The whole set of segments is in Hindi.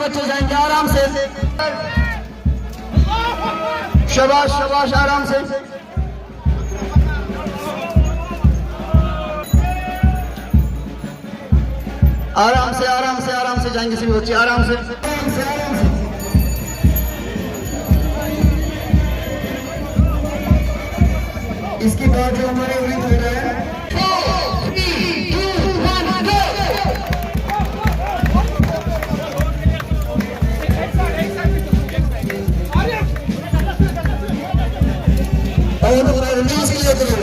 बच्चे जाएंगे आराम से। शाबाश शाबाश, आराम से। आराम से आराम से आराम से जाएंगे सभी बच्चे, आराम से। इसके बाद जो हमारे उम्मीद हो रहा है, रिलीज के लिए करो।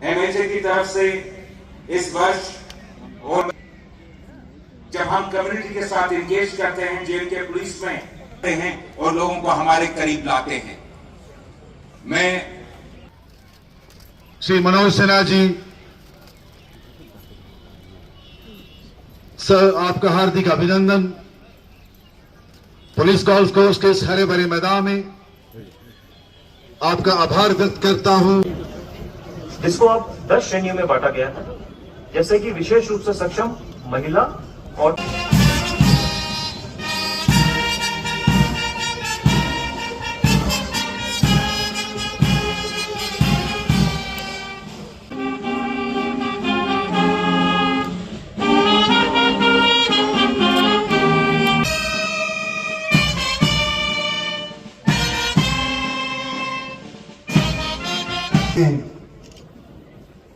एमएचए की तरफ से इस वर्ष, और जब हम कम्युनिटी के साथ इंगेज करते हैं, जेल के पुलिस में हैं और लोगों को हमारे करीब लाते हैं। मैं श्री मनोज सिन्हा जी सर, आपका हार्दिक अभिनंदन। पुलिस गोल्फ कोर्स के इस हरे भरे मैदान में आपका आभार व्यक्त करता हूं। जिसको अब 10 श्रेणियों में बांटा गया है, जैसे कि विशेष रूप से सक्षम महिला और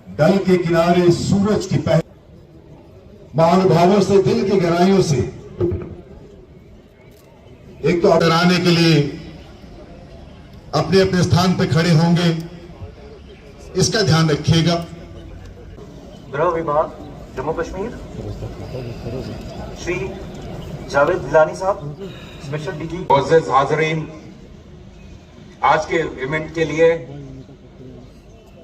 डल के किनारे सूरज की पहल महानुभावों से, दिल की गहराइयों से एक तो डराने के लिए अपने अपने स्थान पर खड़े होंगे, इसका ध्यान रखिएगा। गृह विभाग जम्मू कश्मीर श्री जावेद दिलानी साहब, स्पेशल डीजी। मोअज़्ज़ज़ हाज़रीन, आज के इवेंट के लिए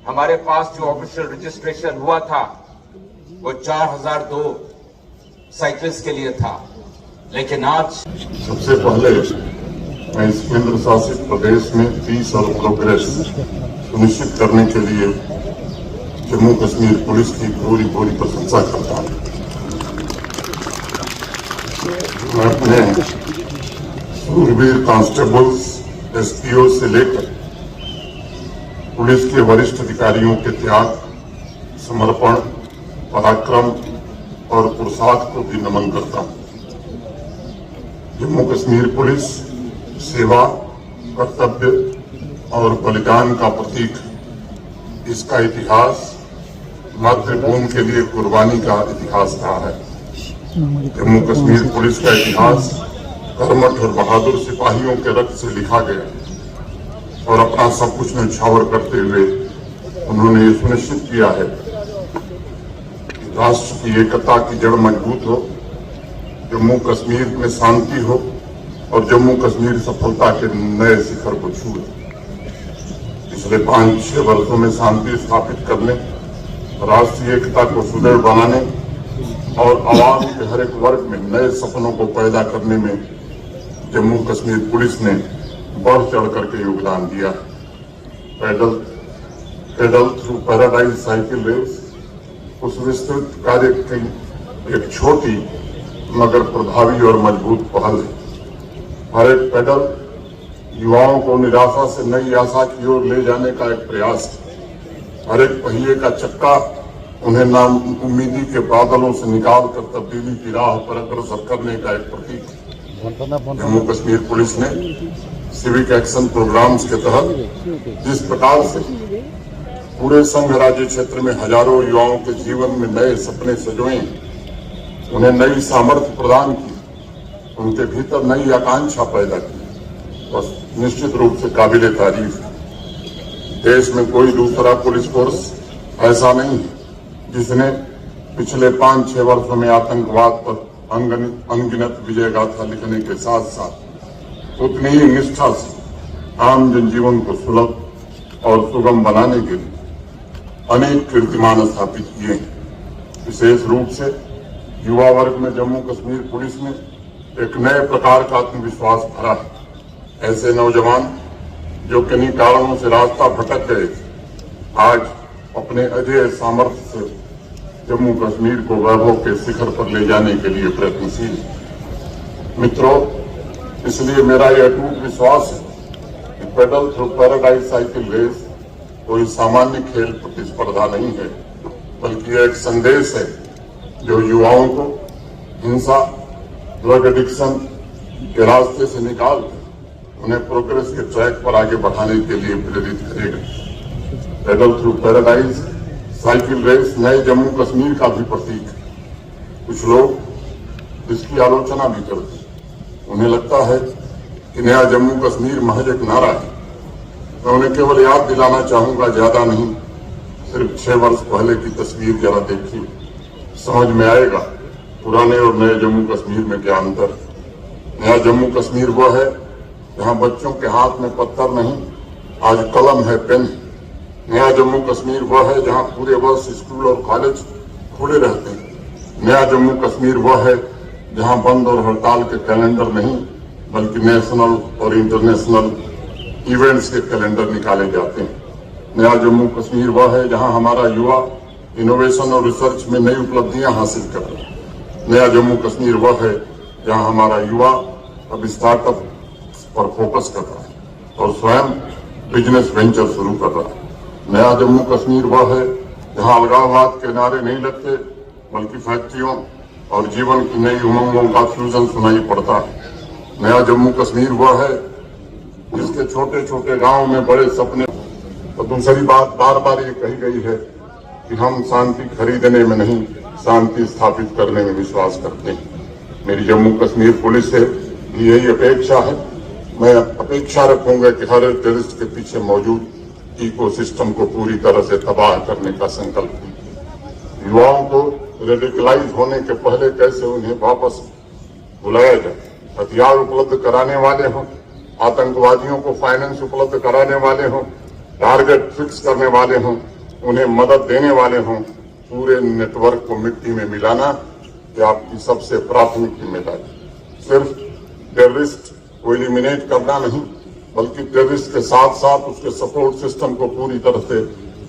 हमारे पास जो ऑफिशियल रजिस्ट्रेशन हुआ था वो 4002 साइकिल्स के लिए था, लेकिन आज सबसे पहले मैं इस केंद्र शासित प्रदेश में पीस और प्रोग्रेस सुनिश्चित करने के लिए जम्मू कश्मीर पुलिस की पूरी प्रशंसा करता हूं। मैं अपने सूरवीर कांस्टेबल्स, एसपीओ से लेकर पुलिस के वरिष्ठ अधिकारियों के त्याग, समर्पण, पराक्रम और पुरुषार्थ को भी नमन करता हूं। जम्मू कश्मीर पुलिस सेवा, कर्तव्य और बलिदान का प्रतीक। इसका इतिहास मातृभूमि के लिए कुर्बानी का इतिहास रहा है। जम्मू कश्मीर पुलिस का इतिहास कर्मठ और बहादुर सिपाहियों के रक्त से लिखा गया और अपना सब कुछ न्यौछावर करते हुए उन्होंने ये सुनिश्चित किया है कि राष्ट्र की एकता की जड़ मजबूत हो, जम्मू कश्मीर में शांति हो और जम्मू कश्मीर सफलता के नए शिखर को छूए। पिछले 5-6 वर्षों में शांति स्थापित करने, राष्ट्रीय एकता को सुदृढ़ बनाने और आवाम के हर एक वर्ग में नए सपनों को पैदा करने में जम्मू कश्मीर पुलिस ने बढ़ चढ़ करके योगदान दिया। Pedal Through Paradise cycle race उस विस्तृत कार्य की एक छोटी मगर प्रभावी और मजबूत पहल है। हर एक पैडल युवाओं को निराशा से नई आशा की ओर ले जाने का एक प्रयास है। हर एक पहिए का चक्का उन्हें नाउम्मीदी के बादलों से निकालकर तब्दीली की राह पर अग्रसर करने का एक प्रतीक है। जम्मू कश्मीर पुलिस ने सिविक एक्शन प्रोग्राम्स के तहत जिस प्रकार से पूरे संघ राज्य क्षेत्र में हजारों युवाओं के जीवन में नए सपने सजोए, उन्हें नई सामर्थ्य प्रदान की, उनके भीतर नई आकांक्षा पैदा की, बस निश्चित रूप से काबिले तारीफ है। देश में कोई दूसरा पुलिस फोर्स ऐसा नहीं है जिसने पिछले 5-6 वर्षों में आतंकवाद पर अनगिनत विजय गाथा लिखने के साथ साथ उतनी ही निष्ठा से आम जनजीवन को सुलभ और सुगम बनाने के लिए अनेक कीर्तिमान स्थापित किए हैं। विशेष रूप से युवा वर्ग में जम्मू कश्मीर पुलिस में एक नए प्रकार का आत्मविश्वास भरा है। ऐसे नौजवान जो किन्हीं कारणों से रास्ता भटक गए थे, आज अपने अजेय सामर्थ्य से जम्मू कश्मीर को वैभव के शिखर पर ले जाने के लिए प्रयत्नशील है। मित्रों, इसलिए मेरा यह अटूट विश्वास है कि Pedal Through Paradise cycle race कोई सामान्य खेल प्रतिस्पर्धा नहीं है, बल्कि एक संदेश है जो युवाओं को हिंसा, ड्रग एडिक्शन के रास्ते से निकाल उन्हें प्रोग्रेस के ट्रैक पर आगे बढ़ाने के लिए प्रेरित करेगा। Pedal Through Paradise cycle race नए जम्मू कश्मीर का भी प्रतीक है। कुछ लोग इसकी आलोचना भी करते हैं। उन्हें लगता है कि नया जम्मू कश्मीर महज एक नारा है। मैं उन्हें केवल याद दिलाना चाहूंगा, ज्यादा नहीं, सिर्फ 6 वर्ष पहले की तस्वीर जरा देखिए, समझ में आएगा पुराने और नए जम्मू कश्मीर में क्या अंतर है। नया जम्मू कश्मीर वो है जहां बच्चों के हाथ में पत्थर नहीं, आज कलम है, पेन है। नया जम्मू कश्मीर वो है जहां पूरे वर्ष स्कूल और कॉलेज खुले रहते हैं। नया जम्मू कश्मीर वो है जहां बंद और हड़ताल के कैलेंडर नहीं, बल्कि नेशनल और इंटरनेशनल इवेंट्स के कैलेंडर निकाले जाते हैं। नया जम्मू कश्मीर वह है जहां हमारा युवा इनोवेशन और रिसर्च में नई उपलब्धियां हासिल कर रहा है। नया जम्मू कश्मीर वह है जहां हमारा युवा अब स्टार्टअप पर फोकस कर रहा है और स्वयं बिजनेस वेंचर शुरू कर रहा है। नया जम्मू कश्मीर वह है जहां अलगाववाद के नारे नहीं लगते, बल्कि फैक्ट्रियों और जीवन की नई उमंगों का फ्यूजन सुनाई पड़ता है। नया जम्मू कश्मीर वह है जिसके छोटे छोटे गांव में बड़े सपने। तो दूसरी बात बार बार ये कही गई है कि हम शांति खरीदने में नहीं, शांति स्थापित करने में विश्वास करते हैं। मेरी जम्मू कश्मीर पुलिस से भी यही अपेक्षा है। मैं अपेक्षा रखूंगा कि हर टेररिस्ट के पीछे मौजूद इकोसिस्टम को पूरी तरह से तबाह करने का संकल्प लीजिए। युवाओं को रेडिकलाइज होने के पहले कैसे उन्हें वापस बुलाया जाए, हथियार उपलब्ध कराने वाले हों, आतंकवादियों को फाइनेंस उपलब्ध कराने वाले हों, टारगेट फिक्स करने वाले हों, उन्हें मदद देने वाले हों, पूरे नेटवर्क को मिट्टी में मिलाना ये आपकी सबसे प्राथमिक जिम्मेदारी। सिर्फ टेररिस्ट को एलिमिनेट करना नहीं, बल्कि टेररिस्ट के साथ साथ उसके सपोर्ट सिस्टम को पूरी तरह से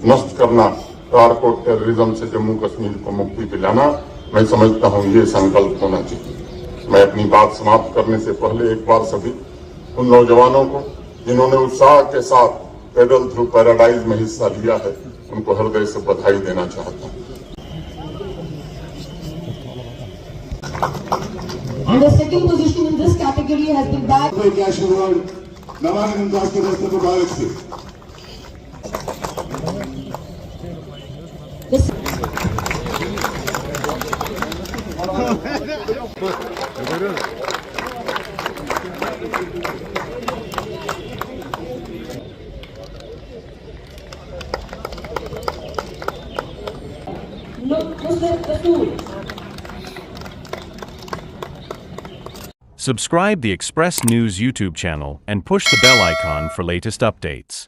नष्ट करना, कारको टेररिज्म से जम्मू कश्मीर को मुक्ति दिलाना, मैं समझता हूं ये संकल्प होना चाहिए। मैं अपनी बात समाप्त करने से पहले एक बार सभी उन नौजवानों को जिन्होंने उत्साह के साथ पेडल थ्रू पैराडाइज में हिस्सा लिया है, उनको हृदय से बधाई देना चाहता हूं। And the second position in this category has been bagged by Cash Award, Namagan Dr. Rasta Mubarak se. Subscribe the Express News YouTube channel and push the bell icon for latest updates.